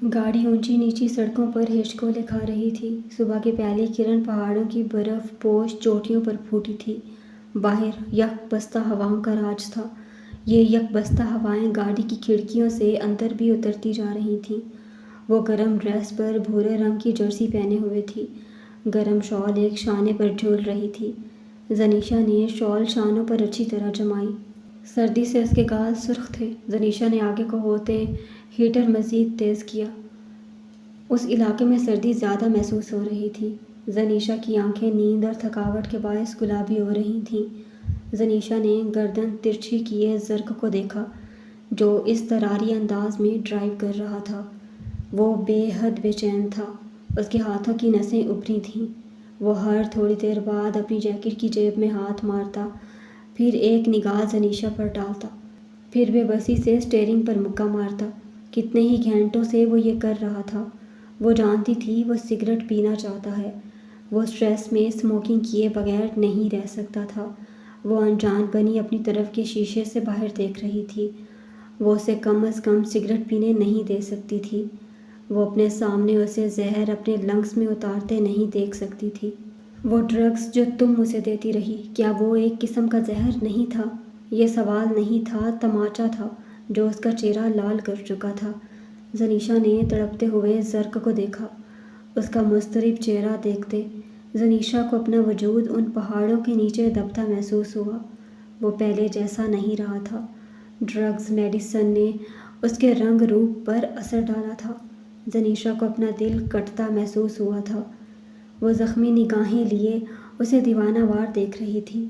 گاڑی اونچی نیچی سڑکوں پر ہچکولے کھا رہی تھی۔ صبح کی پہلی کرن پہاڑوں کی برف پوش چوٹیوں پر پھوٹی تھی۔ باہر یک بستہ ہواؤں کا راج تھا۔ یہ یک بستہ ہوائیں گاڑی کی کھڑکیوں سے اندر بھی اترتی جا رہی تھیں۔ وہ گرم ڈریس پر بھورے رنگ کی جرسی پہنے ہوئے تھی۔ گرم شال ایک شانے پر جھول رہی تھی۔ زنیشا نے شال شانوں پر اچھی طرح جمائی۔ سردی سے اس کے گال سرخ تھے۔ زنیشا نے آگے کو ہوتے ہیٹر مزید تیز کیا۔ اس علاقے میں سردی زیادہ محسوس ہو رہی تھی۔ زنیشا کی آنکھیں نیند اور تھکاوٹ کے باعث گلابی ہو رہی تھیں۔ زنیشا نے گردن ترچھی کیے زرق کو دیکھا، جو اضطراری انداز میں ڈرائیو کر رہا تھا۔ وہ بے حد بے چین تھا۔ اس کے ہاتھوں کی نسیں ابھری تھیں۔ وہ ہر تھوڑی دیر بعد اپنی جیکٹ کی جیب میں ہاتھ مارتا، پھر ایک نگاہ زنیشا پر ڈالتا، پھر بے بسی سے اسٹیئرنگ پر مکہ مارتا۔ کتنے ہی گھنٹوں سے وہ یہ کر رہا تھا۔ وہ جانتی تھی وہ سگریٹ پینا چاہتا ہے۔ وہ اسٹریس میں اسموکنگ کیے بغیر نہیں رہ سکتا تھا۔ وہ انجان بنی اپنی طرف کے شیشے سے باہر دیکھ رہی تھی۔ وہ اسے کم از کم سگریٹ پینے نہیں دے سکتی تھی۔ وہ اپنے سامنے اسے زہر اپنے لنگس میں اتارتے نہیں دیکھ سکتی تھی۔ وہ ڈرگس جو تم اسے دیتی رہی، کیا وہ ایک قسم کا زہر نہیں تھا؟ یہ سوال نہیں تھا، تماچا تھا جو اس کا چہرہ لال کر چکا تھا۔ زنیشا نے تڑپتے ہوئے زرق کو دیکھا۔ اس کا مضطرب چہرہ دیکھتے زنیشا کو اپنا وجود ان پہاڑوں کے نیچے دبتا محسوس ہوا۔ وہ پہلے جیسا نہیں رہا تھا۔ ڈرگز میڈیسن نے اس کے رنگ روپ پر اثر ڈالا تھا۔ زنیشا کو اپنا دل کٹتا محسوس ہوا تھا۔ وہ زخمی نگاہیں لیے اسے دیوانہ وار دیکھ رہی تھی۔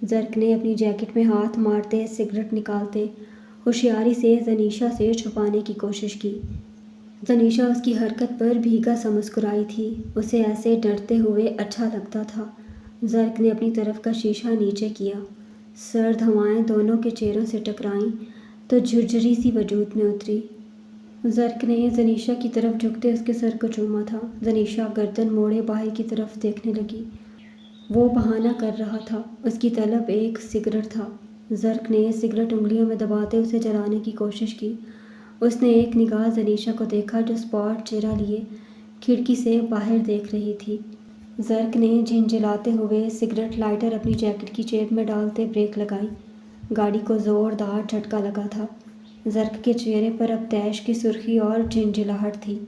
زرق نے اپنی جیکٹ میں ہاتھ مارتے سگریٹ نکالتے ہوشیاری سے زنیشا سے چھپانے کی کوشش کی۔ زنیشا اس کی حرکت پر بھیگا سا مسکرائی تھی۔ اسے ایسے ڈرتے ہوئے اچھا لگتا تھا۔ زرق نے اپنی طرف کا شیشہ نیچے کیا۔ سرد ہوائیں دونوں کے چہروں سے ٹکرائیں تو جھرجھری سی وجود میں اتری۔ زرق نے زنیشا کی طرف جھکتے اس کے سر کو چوما تھا۔ زنیشا گردن موڑے باہر کی طرف دیکھنے لگی۔ وہ بہانہ کر رہا تھا۔ اس کی طلب ایک سگریٹ تھا۔ زرق نے سگریٹ انگلیوں میں دباتے اسے جلانے کی کوشش کی۔ اس نے ایک نگاہ زنیشا کو دیکھا جو اسپاٹ چہرہ لیے کھڑکی سے باہر دیکھ رہی تھی۔ زرق نے جھنجھلاتے ہوئے سگریٹ لائٹر اپنی جیکٹ کی جیب میں ڈالتے بریک لگائی۔ گاڑی کو زوردار جھٹکا لگا تھا۔ زرق کے چہرے پر اب طیش کی سرخی اور جھنجھلاہٹ تھی۔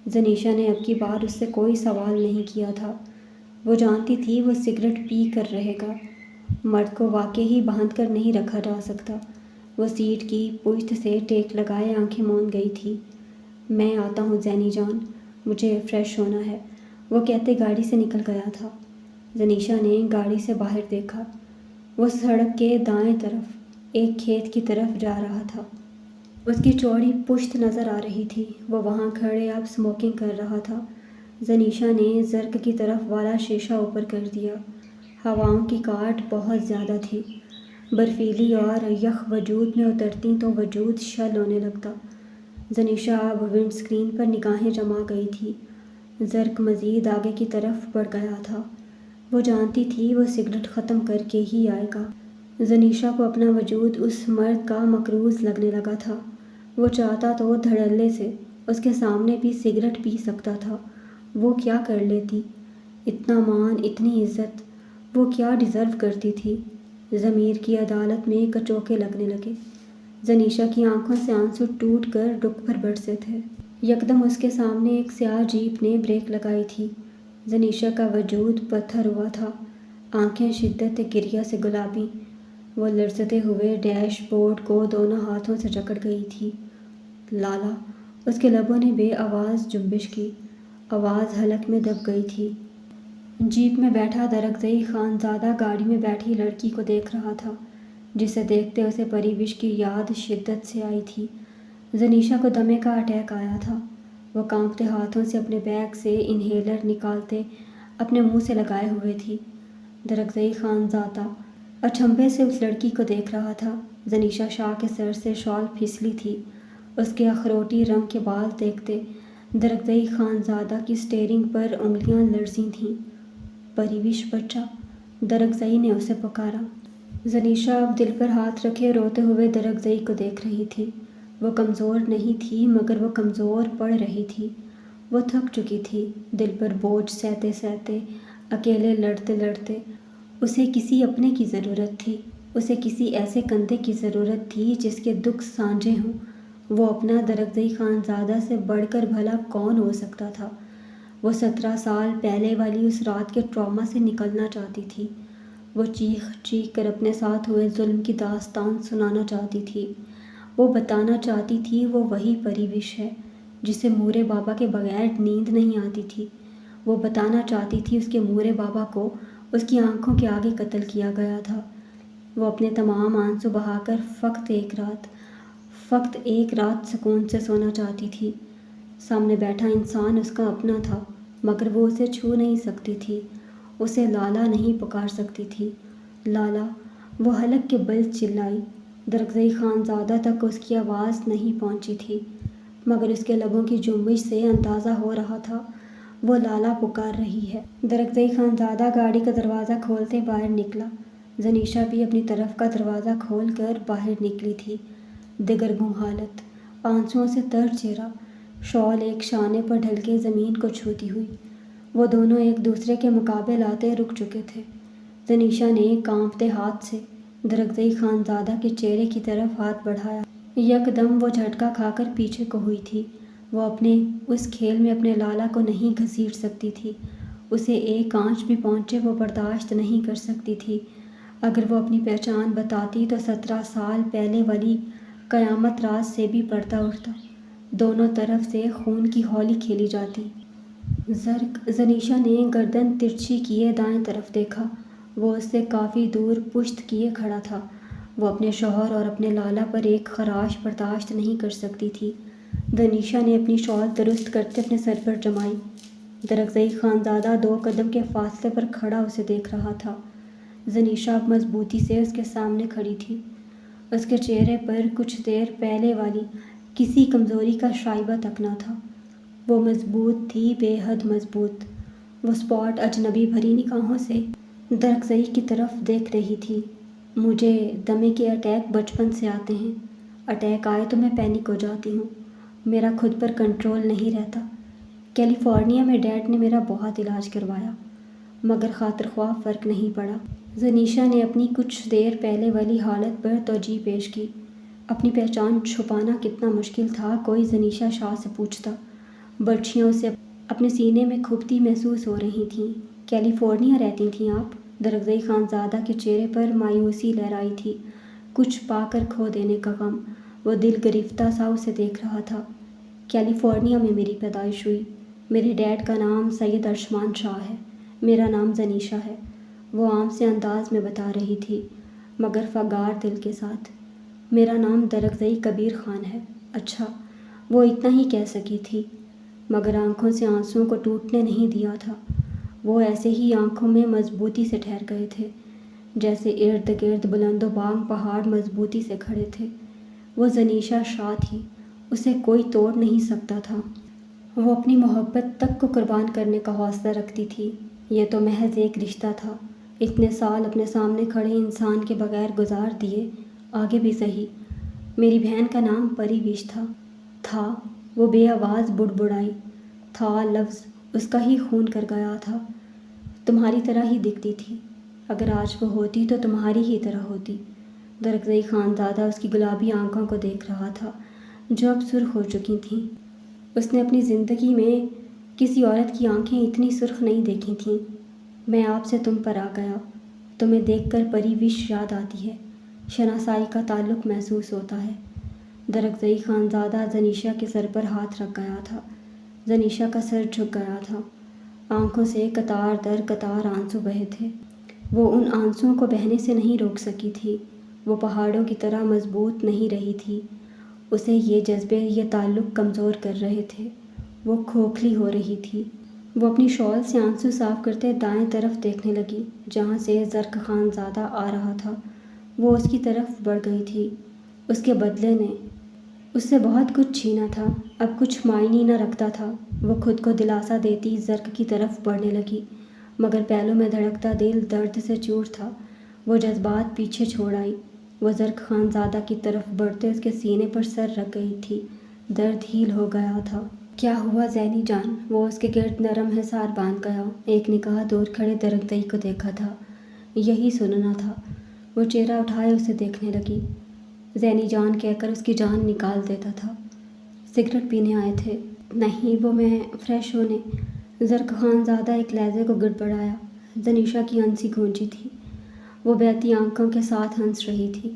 زنیشا نے اب کی بار اس سے کوئی سوال نہیں کیا تھا۔ وہ جانتی تھی وہ سگریٹ پی کر رہے گا۔ مرد کو واقعی باندھ کر نہیں رکھا جا سکتا۔ وہ سیٹ کی پشت سے ٹیک لگائے آنکھیں موند گئی تھی۔ میں آتا ہوں زینی جان، مجھے فریش ہونا ہے، وہ کہتے گاڑی سے نکل گیا تھا۔ زنیشا نے گاڑی سے باہر دیکھا۔ وہ سڑک کے دائیں طرف ایک کھیت کی طرف جا رہا تھا۔ اس کی چوڑی پشت نظر آ رہی تھی۔ وہ وہاں کھڑے اب اسموکنگ کر رہا تھا۔ زنیشا نے زرق کی طرف والا شیشہ اوپر کر دیا۔ ہواؤں کی کاٹ بہت زیادہ تھی۔ برفیلی اور یخ وجود میں اترتی تو وجود شل ہونے لگتا۔ زنیشا اب ونڈ اسکرین پر نگاہیں جما گئی تھی۔ زرق مزید آگے کی طرف بڑھ گیا تھا۔ وہ جانتی تھی وہ سگریٹ ختم کر کے ہی آئے گا۔ زنیشا کو اپنا وجود اس مرد کا مقروض لگنے لگا تھا۔ وہ چاہتا تو دھڑلے سے اس کے سامنے بھی سگریٹ پی سکتا تھا۔ وہ کیا کر لیتی؟ اتنا مان، اتنی عزت، وہ کیا ڈیزرو کرتی تھی؟ ضمیر کی عدالت میں کچوکے لگنے لگے۔ زنیشا کی آنکھوں سے آنسو ٹوٹ کر رخ پر برسے تھے۔ یکدم اس کے سامنے ایک سیاہ جیپ نے بریک لگائی تھی۔ زنیشا کا وجود پتھر ہوا تھا، آنکھیں شدت گریہ سے گلابی۔ وہ لرزتے ہوئے ڈیش بورڈ کو دونوں ہاتھوں سے جکڑ گئی تھی۔ لالا، اس کے لبوں نے بے آواز جنبش کی۔ آواز حلق میں دب گئی تھی۔ جیپ میں بیٹھا درگزئی خانزادہ گاڑی میں بیٹھی لڑکی کو دیکھ رہا تھا، جسے دیکھتے اسے پریوش کی یاد شدت سے آئی تھی۔ زنیشا کو دمے کا اٹیک آیا تھا۔ وہ کانپتے ہاتھوں سے اپنے بیگ سے انہیلر نکالتے اپنے منہ سے لگائے ہوئے تھی۔ درگزئی خانزادہ اچنبھے سے اس لڑکی کو دیکھ رہا تھا۔ زنیشا شاہ کے سر سے شال پھسلی تھی۔ اس کے اخروٹی رنگ کے بال دیکھتے درگزئی خانزادہ کی اسٹیئرنگ پر انگلیاں لرزی تھیں۔ پریوش بچہ، درگزئی نے اسے پکارا۔ زنیشا اب دل پر ہاتھ رکھے روتے ہوئے درگزئی کو دیکھ رہی تھی۔ وہ کمزور نہیں تھی مگر وہ کمزور پڑ رہی تھی۔ وہ تھک چکی تھی، دل پر بوجھ سہتے سہتے، اکیلے لڑتے لڑتے۔ اسے کسی اپنے کی ضرورت تھی، اسے کسی ایسے کندھے کی ضرورت تھی جس کے دکھ سانجے ہوں۔ وہ اپنا درگزئی خانزادہ سے بڑھ کر بھلا کون ہو سکتا تھا؟ وہ 17 سال پہلے والی اس رات کے ٹراما سے نکلنا چاہتی تھی۔ وہ چیخ چیخ کر اپنے ساتھ ہوئے ظلم کی داستان سنانا چاہتی تھی۔ وہ بتانا چاہتی تھی وہ وہی پری وش ہے جسے مورے بابا کے بغیر نیند نہیں آتی تھی۔ وہ بتانا چاہتی تھی اس کے مورے بابا کو اس کی آنکھوں کے آگے قتل کیا گیا تھا۔ وہ اپنے تمام آنسو بہا کر فقط ایک رات سکون سے سونا چاہتی تھی۔ سامنے بیٹھا انسان اس کا اپنا تھا مگر وہ اسے چھو نہیں سکتی تھی، اسے لالا نہیں پکار سکتی تھی۔ لالا! وہ حلق کے بل چلائی۔ درگزئی خانزادہ تک اس کی آواز نہیں پہنچی تھی مگر اس کے لبوں کی جنبش سے اندازہ ہو رہا تھا وہ لالا پکار رہی ہے۔ درگزئی خانزادہ گاڑی کا دروازہ کھولتے باہر نکلا۔ زنیشا بھی اپنی طرف کا دروازہ کھول کر باہر نکلی تھی، دگرگوں حالت، آنسوؤں سے تر چہرہ، شال ایک شانے پر ڈھل کے زمین کو چھوتی ہوئی۔ وہ دونوں ایک دوسرے کے مقابل آتے رک چکے تھے۔ زنیشا نے کانپتے ہاتھ سے درگزئی خانزادہ کے چہرے کی طرف ہاتھ بڑھایا۔ یکدم وہ جھٹکا کھا کر پیچھے کو ہوئی تھی۔ وہ اپنے اس کھیل میں اپنے لالا کو نہیں گھسیٹ سکتی تھی، اسے ایک آنچ بھی پہنچے وہ برداشت نہیں کر سکتی تھی۔ اگر وہ اپنی پہچان بتاتی تو 17 سال پہلے والی قیامت رات سے بھی پردہ اٹھتا، دونوں طرف سے خون کی ہولی کھیلی جاتی۔ زنیشا نے گردن ترچھی کیے دائیں طرف دیکھا۔ وہ اس سے کافی دور پشت کیے کھڑا تھا۔ وہ اپنے شوہر اور اپنے لالا پر ایک خراش برداشت نہیں کر سکتی تھی۔ زنیشا نے اپنی شال درست کرتے اپنے سر پر جمائی۔ درگزئی خانزادہ 2 قدم کے فاصلے پر کھڑا اسے دیکھ رہا تھا۔ زنیشا اب مضبوطی سے اس کے سامنے کھڑی تھی۔ اس کے چہرے پر کچھ دیر پہلے والی کسی کمزوری کا شائبہ تک نہ تھا۔ وہ مضبوط تھی، بے حد مضبوط۔ وہ اسپاٹ اجنبی بھری نگاہوں سے درگزئی کی طرف دیکھ رہی تھی۔ مجھے دمے کے اٹیک بچپن سے آتے ہیں۔ اٹیک آئے تو میں پینک ہو جاتی ہوں، میرا خود پر کنٹرول نہیں رہتا۔ کیلیفورنیا میں ڈیڈ نے میرا بہت علاج کروایا مگر خاطر خواہ فرق نہیں پڑا۔ زنیشا نے اپنی کچھ دیر پہلے والی حالت پر توجہ پیش کی۔ اپنی پہچان چھپانا کتنا مشکل تھا کوئی زنیشا شاہ سے پوچھتا۔ برچھیاں اسے اپنے سینے میں کھپتی محسوس ہو رہی تھیں۔ کیلیفورنیا رہتی تھیں آپ؟ درگزئی خانزادہ کے چہرے پر مایوسی لہرائی تھی، کچھ پا کر کھو دینے کا غم۔ وہ دل گرفتہ سا اسے دیکھ رہا تھا۔ کیلیفورنیا میں میری پیدائش ہوئی۔ میرے ڈیڈ کا نام سید ارشمان شاہ ہے، میرا نام زنیشا ہے، وہ عام سے انداز میں بتا رہی تھی مگر فگار دل کے ساتھ۔ میرا نام درگزئی کبیر خان ہے۔ اچھا، وہ اتنا ہی کہہ سکی تھی مگر آنکھوں سے آنسوؤں کو ٹوٹنے نہیں دیا تھا۔ وہ ایسے ہی آنکھوں میں مضبوطی سے ٹھہر گئے تھے جیسے ارد گرد بلند و بانگ پہاڑ مضبوطی سے کھڑے تھے۔ وہ زنیشا شاہ تھی، اسے کوئی توڑ نہیں سکتا تھا۔ وہ اپنی محبت تک کو قربان کرنے کا حوصلہ رکھتی تھی۔ یہ تو محض ایک رشتہ تھا، اتنے سال اپنے سامنے کھڑے انسان کے بغیر گزار دیے، آگے بھی صحیح۔ میری بہن کا نام پری وش تھا۔ وہ بے آواز بڑبڑائی۔ تھا لفظ اس کا ہی خون کر گیا تھا۔ تمہاری طرح ہی دکھتی تھی، اگر آج وہ ہوتی تو تمہاری ہی طرح ہوتی۔ درگزئی خانزادہ اس کی گلابی آنکھوں کو دیکھ رہا تھا جو اب سرخ ہو چکی تھیں۔ اس نے اپنی زندگی میں کسی عورت کی آنکھیں اتنی سرخ نہیں دیکھی تھیں۔ میں آپ سے تم پر آ گیا، تمہیں دیکھ کر پری وش یاد آتی ہے، شناسائی کا تعلق محسوس ہوتا ہے۔ درگزئی خانزادہ زنیشا کے سر پر ہاتھ رکھ گیا تھا۔ زنیشا کا سر جھک گیا تھا، آنکھوں سے قطار در قطار آنسو بہے تھے۔ وہ ان آنسوؤں کو بہنے سے نہیں روک سکی تھی۔ وہ پہاڑوں کی طرح مضبوط نہیں رہی تھی، اسے یہ جذبے یہ تعلق کمزور کر رہے تھے۔ وہ کھوکھلی ہو رہی تھی۔ وہ اپنی شال سے آنسو صاف کرتے دائیں طرف دیکھنے لگی جہاں سے زرق خانزادہ آ رہا تھا۔ وہ اس کی طرف بڑھ گئی تھی۔ اس کے بدلے نے اس سے بہت کچھ چھینا تھا، اب کچھ معنی نہ رکھتا تھا۔ وہ خود کو دلاسا دیتی زرق کی طرف بڑھنے لگی مگر پہلوں میں دھڑکتا دل درد سے چور تھا۔ وہ جذبات پیچھے چھوڑ آئی۔ وہ زرق خانزادہ کی طرف بڑھتے اس کے سینے پر سر رکھ گئی تھی۔ درد ہیل ہو گیا تھا۔ کیا ہوا زینی جان؟ وہ اس کے گرد نرم حصار باندھ گیا۔ ایک نگاہ دور کھڑے درگزئی کو دیکھا تھا۔ یہی سننا تھا۔ وہ چہرہ اٹھائے اسے دیکھنے لگی۔ زینی جان کہہ کر اس کی جان نکال دیتا تھا۔ سگریٹ پینے آئے تھے؟ نہیں، وہ میں فریش ہونے۔ زرق خانزادہ ایک لہجے کو گڑبڑایا۔ زنیشہ کی ہنسی گونجی تھی۔ وہ بہتی آنکھوں کے ساتھ ہنس رہی تھی۔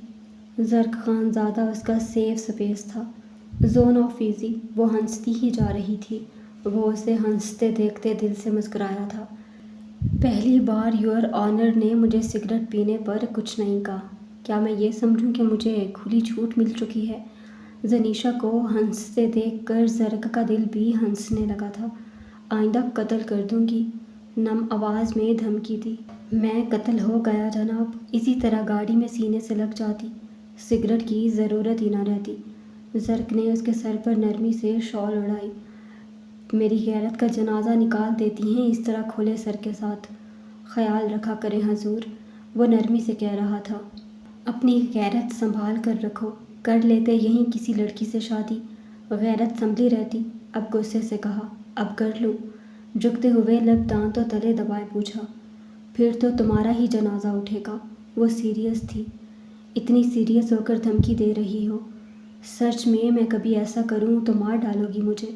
زرق خانزادہ اس کا سیف سپیس تھا، زون آف ایزی۔ وہ ہنستی ہی جا رہی تھی۔ وہ اسے ہنستے دیکھتے دل سے مسکرایا تھا۔ پہلی بار یور آنر نے مجھے سگریٹ پینے پر کچھ نہیں کہا۔ کیا میں یہ سمجھوں کہ مجھے کھلی چھوٹ مل چکی ہے؟ زنیشہ کو ہنستے دیکھ کر زرق کا دل بھی ہنسنے لگا تھا۔ آئندہ قتل کر دوں گی، نم آواز میں دھمکی دی۔ میں قتل ہو گیا جناب، اسی طرح گاڑی میں سینے سے لگ جاتی، سگریٹ کی ضرورت ہی نہ رہتی۔ زرق نے اس کے سر پر نرمی سے شال اڑائی۔ میری غیرت کا جنازہ نکال دیتی ہیں اس طرح کھلے سر کے ساتھ؟ خیال رکھا کریں حضور، وہ نرمی سے کہہ رہا تھا۔ اپنی غیرت سنبھال کر رکھو، کر لیتے یہیں کسی لڑکی سے شادی، غیرت سنبھلی رہتی۔ اب غصے سے کہا، اب کر لوں؟ جھکتے ہوئے لب دانتوں تلے دبائے پوچھا، پھر تو تمہارا ہی جنازہ اٹھے گا۔ وہ سیریس تھی۔ اتنی سیریس ہو کر دھمکی دے رہی ہو؟ سچ میں کبھی ایسا کروں تو مار ڈالو گی مجھے؟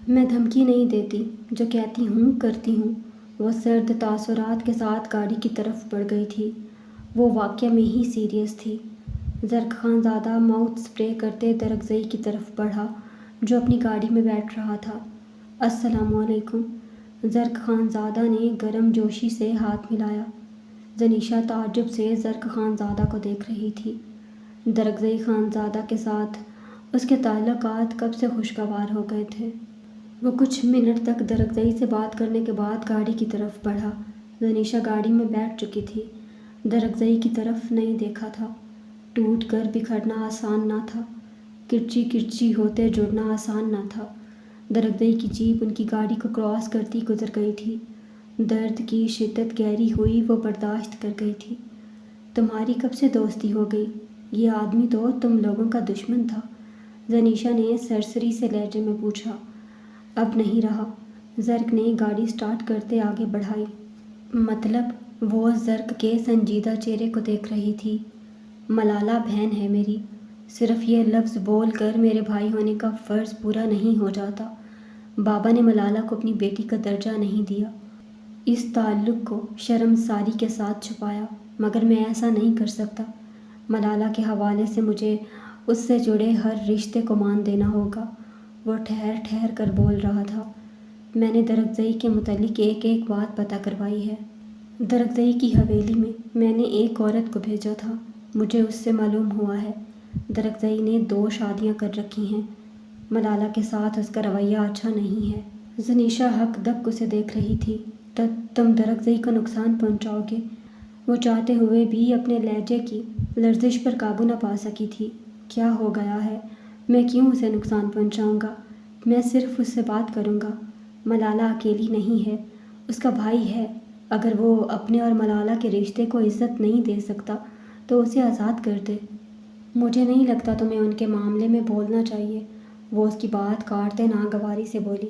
میں دھمکی نہیں دیتی، جو کہتی ہوں کرتی ہوں۔ وہ سرد تاثرات کے ساتھ گاڑی کی طرف بڑھ گئی تھی۔ وہ واقعہ میں ہی سیریس تھی۔ زرق خانزادہ ماؤتھ سپرے کرتے درگزئی کی طرف بڑھا جو اپنی گاڑی میں بیٹھ رہا تھا۔ السلام علیکم۔ زرق خانزادہ نے گرم جوشی سے ہاتھ ملایا۔ زنیشہ تعجب سے زرق خانزادہ کو دیکھ رہی تھی۔ درگزئی خانزادہ کے ساتھ اس کے تعلقات کب سے خوشگوار ہو گئے تھے۔ وہ کچھ منٹ تک درگزئی سے بات کرنے کے بعد گاڑی کی طرف بڑھا۔ زنیشہ گاڑی میں بیٹھ چکی تھی۔ درگزئی کی طرف نہیں دیکھا تھا۔ ٹوٹ کر بکھرنا آسان نہ تھا، کرچی کرچی ہوتے جڑنا آسان نہ تھا۔ درگزئی کی جیپ ان کی گاڑی کو کراس کرتی گزر گئی تھی۔ درد کی شدت گہری ہوئی، وہ برداشت کر گئی تھی۔ تمہاری کب سے دوستی ہو گئی؟ یہ آدمی تو تم لوگوں کا دشمن تھا، زنیشہ نے سرسری سے لہجے میں پوچھا۔ اب نہیں رہا۔ زرق نے گاڑی سٹارٹ کرتے آگے بڑھائی۔ مطلب؟ وہ زرق کے سنجیدہ چہرے کو دیکھ رہی تھی۔ ملالہ بہن ہے میری، صرف یہ لفظ بول کر میرے بھائی ہونے کا فرض پورا نہیں ہو جاتا۔ بابا نے ملالہ کو اپنی بیٹی کا درجہ نہیں دیا، اس تعلق کو شرمساری کے ساتھ چھپایا، مگر میں ایسا نہیں کر سکتا۔ ملالہ کے حوالے سے مجھے اس سے جڑے ہر رشتے کو مان دینا ہوگا۔ وہ ٹھہر ٹھہر کر بول رہا تھا۔ میں نے درگزئی کے متعلق ایک ایک بات پتہ کروائی ہے۔ درگزئی کی حویلی میں نے ایک عورت کو بھیجا تھا، مجھے اس سے معلوم ہوا ہے درگزئی نے 2 شادیاں کر رکھی ہیں۔ ملالہ کے ساتھ اس کا رویہ اچھا نہیں ہے۔ زنیشہ حق دک اسے دیکھ رہی تھی۔ تم درگزئی کو نقصان پہنچاؤ گے؟ وہ چاہتے ہوئے بھی اپنے لہجے کی لرزش پر قابو نہ پا سکی تھی۔ کیا ہو گیا ہے؟ میں کیوں اسے نقصان پہنچاؤں گا؟ میں صرف اس سے بات کروں گا۔ ملالہ اکیلی نہیں ہے، اس کا بھائی ہے۔ اگر وہ اپنے اور ملالہ کے رشتے کو عزت نہیں دے سکتا تو اسے آزاد کر دے۔ مجھے نہیں لگتا تمہیں ان کے معاملے میں بولنا چاہیے، وہ اس کی بات کاٹتے ناگواری سے بولی۔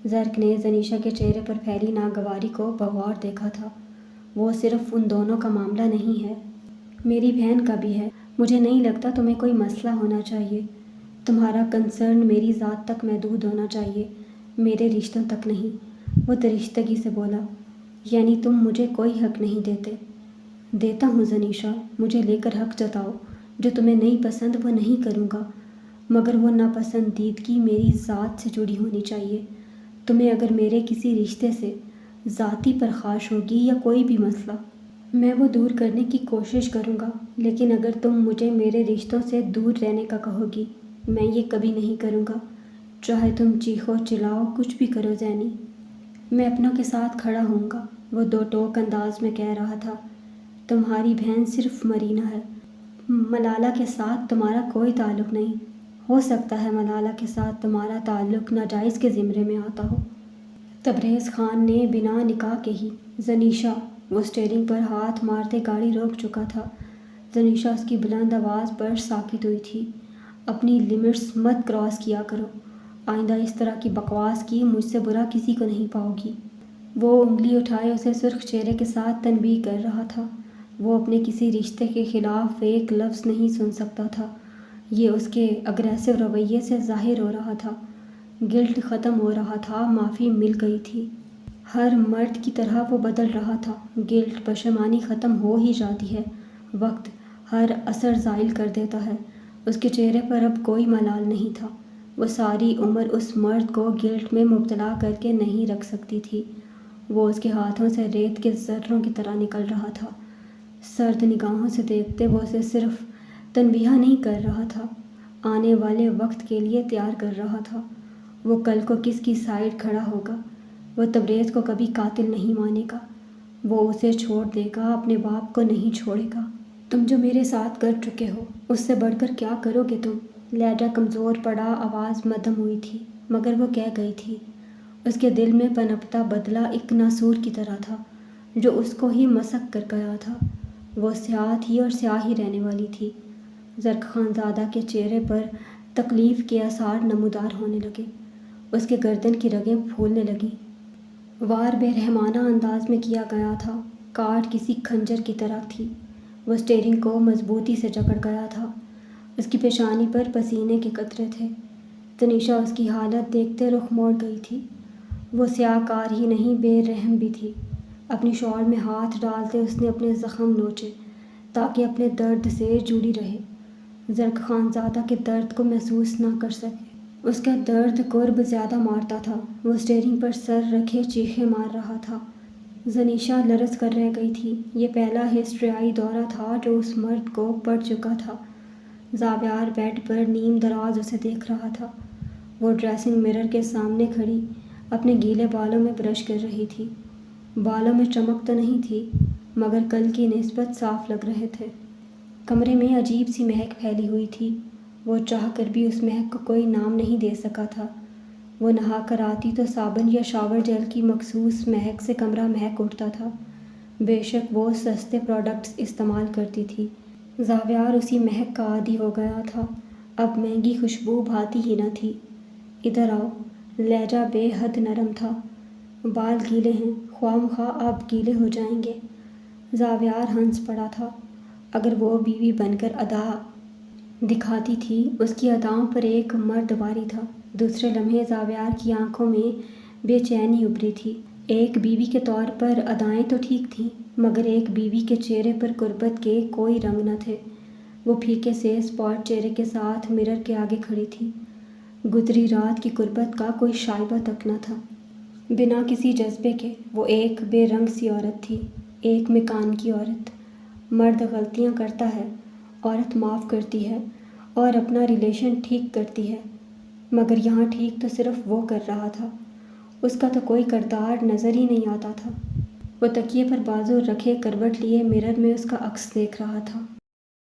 زرق نے زنیشہ کے چہرے پر پھیلی ناگواری کو بغور دیکھا تھا۔ وہ صرف ان دونوں کا معاملہ نہیں ہے، میری بہن کا بھی ہے۔ مجھے نہیں لگتا تمہیں کوئی مسئلہ ہونا چاہیے۔ تمہارا کنسرن میری ذات تک محدود ہونا چاہیے، میرے رشتوں تک نہیں۔ وہ درشتگی سے بولا، یعنی تم مجھے کوئی حق نہیں دیتے؟ دیتا ہوں زنیشہ، مجھے لے کر حق جتاؤ۔ جو تمہیں نہیں پسند وہ نہیں کروں گا، مگر وہ ناپسندیدگی میری ذات سے جڑی ہونی چاہیے۔ تمہیں اگر میرے کسی رشتے سے ذاتی پرخاش ہوگی یا کوئی بھی مسئلہ، میں وہ دور کرنے کی کوشش کروں گا، لیکن اگر تم مجھے میرے رشتوں سے دور رہنے کا کہو گی، میں یہ کبھی نہیں کروں گا، چاہے تم چیخو چلاؤ کچھ بھی کرو زینی۔ میں اپنوں کے ساتھ کھڑا ہوں گا، وہ 2 ٹوک انداز میں کہہ رہا تھا۔ تمہاری بہن صرف مرینا ہے، ملالہ کے ساتھ تمہارا کوئی تعلق نہیں۔ ہو سکتا ہے ملالہ کے ساتھ تمہارا تعلق ناجائز کے زمرے میں آتا ہو۔ تبریز خان نے بنا نکاح کے ہی۔ زنیشہ، وہ اسٹیئرنگ پر ہاتھ مارتے گاڑی روک چکا تھا۔ زنیشا اس کی بلند آواز پر ساکت ہوئی تھی۔ اپنی لمٹس مت کراس کیا کرو، آئندہ اس طرح کی بکواس کی مجھ سے برا کسی کو نہیں پاؤ گی۔ وہ انگلی اٹھائے اسے سرخ چہرے کے ساتھ تنبیہ کر رہا تھا۔ وہ اپنے کسی رشتے کے خلاف ایک لفظ نہیں سن سکتا تھا۔ یہ اس کے اگریسو رویے سے ظاہر ہو رہا تھا۔ گلٹ ختم ہو رہا تھا، معافی مل گئی تھی۔ ہر مرد کی طرح وہ بدل رہا تھا۔ گلٹ پشیمانی ختم ہو ہی جاتی ہے، وقت ہر اثر زائل کر دیتا ہے۔ اس کے چہرے پر اب کوئی ملال نہیں تھا۔ وہ ساری عمر اس مرد کو گلٹ میں مبتلا کر کے نہیں رکھ سکتی تھی۔ وہ اس کے ہاتھوں سے ریت کے ذروں کی طرح نکل رہا تھا۔ سرد نگاہوں سے دیکھتے وہ اسے صرف تنبیہ نہیں کر رہا تھا، آنے والے وقت کے لیے تیار کر رہا تھا۔ وہ کل کو کس کی سائیڈ کھڑا ہوگا؟ وہ تبریز کو کبھی قاتل نہیں مانے گا۔ وہ اسے چھوڑ دے گا، اپنے باپ کو نہیں چھوڑے گا۔ تم جو میرے ساتھ کر چکے ہو، اس سے بڑھ کر کیا کرو گے تم؟ لہجہ کمزور پڑا، آواز مدھم ہوئی تھی، مگر وہ کہہ گئی تھی۔ اس کے دل میں پنپتا بدلہ ایک ناسور کی طرح تھا، جو اس کو ہی مسک کر گیا تھا۔ وہ سیاہ تھی اور سیاہ ہی رہنے والی تھی۔ زرق خانزادہ کے چہرے پر تکلیف کے آثار نمودار ہونے لگے۔ اس کے گردن کی رگیں پھولنے لگیں۔ وار بے رحمانہ انداز میں کیا گیا تھا، کاٹ کسی خنجر کی طرح تھی۔ وہ اسٹیئرنگ کو مضبوطی سے جکڑ گیا تھا۔ اس کی پیشانی پر پسینے کے قطرے تھے۔ تنیشا اس کی حالت دیکھتے رخ موڑ گئی تھی۔ وہ سیاہ کار ہی نہیں، بے رحم بھی تھی۔ اپنی شال میں ہاتھ ڈالتے اس نے اپنے زخم نوچے تاکہ اپنے درد سے جڑی رہے، زرق خانزادہ کے درد کو محسوس نہ کر سکے۔ اس کا درد قرب زیادہ مارتا تھا۔ وہ اسٹیئرنگ پر سر رکھے چیخیں مار رہا تھا۔ زنیشا لرز کر رہ گئی تھی۔ یہ پہلا ہسٹریائی دورہ تھا جو اس مرد کو پڑ چکا تھا۔ زاویار بیڈ پر نیم دراز اسے دیکھ رہا تھا۔ وہ ڈریسنگ مرر کے سامنے کھڑی اپنے گیلے بالوں میں برش کر رہی تھی۔ بالوں میں چمک تو نہیں تھی، مگر کل کی نسبت صاف لگ رہے تھے۔ کمرے میں عجیب سی مہک پھیلی ہوئی تھی۔ وہ چاہ کر بھی اس مہک کو کوئی نام نہیں دے سکا تھا۔ وہ نہا کر آتی تو صابن یا شاور جیل کی مخصوص مہک سے کمرہ مہک اٹھتا تھا۔ بے شک وہ سستے پروڈکٹس استعمال کرتی تھی۔ زاویار اسی مہک کا عادی ہو گیا تھا۔ اب مہنگی خوشبو بھاتی ہی نہ تھی۔ ادھر آؤ۔ لہجہ بے حد نرم تھا۔ بال گیلے ہیں، خواہ مخواہ آپ گیلے ہو جائیں گے۔ زاویار ہنس پڑا تھا۔ اگر وہ بیوی بن کر ادا دکھاتی تھی، اس کی اداؤں پر ایک مرد واری تھا۔ دوسرے لمحے زاویار کی آنکھوں میں بے چینی ابھری تھی۔ ایک بیوی کے طور پر ادائیں تو ٹھیک تھیں، مگر ایک بیوی کے چہرے پر قربت کے کوئی رنگ نہ تھے۔ وہ پھیکے سے اسپاٹ چہرے کے ساتھ مرر کے آگے کھڑی تھی۔ گزری رات کی قربت کا کوئی شائبہ تک نہ تھا۔ بنا کسی جذبے کے وہ ایک بے رنگ سی عورت تھی، ایک مکان کی عورت۔ مرد غلطیاں کرتا ہے، عورت معاف کرتی ہے اور اپنا ریلیشن ٹھیک کرتی ہے، مگر یہاں ٹھیک تو صرف وہ کر رہا تھا۔ اس کا تو کوئی کردار نظر ہی نہیں آتا تھا۔ وہ تکیے پر بازو رکھے کروٹ لیے مرر میں اس کا عکس دیکھ رہا تھا۔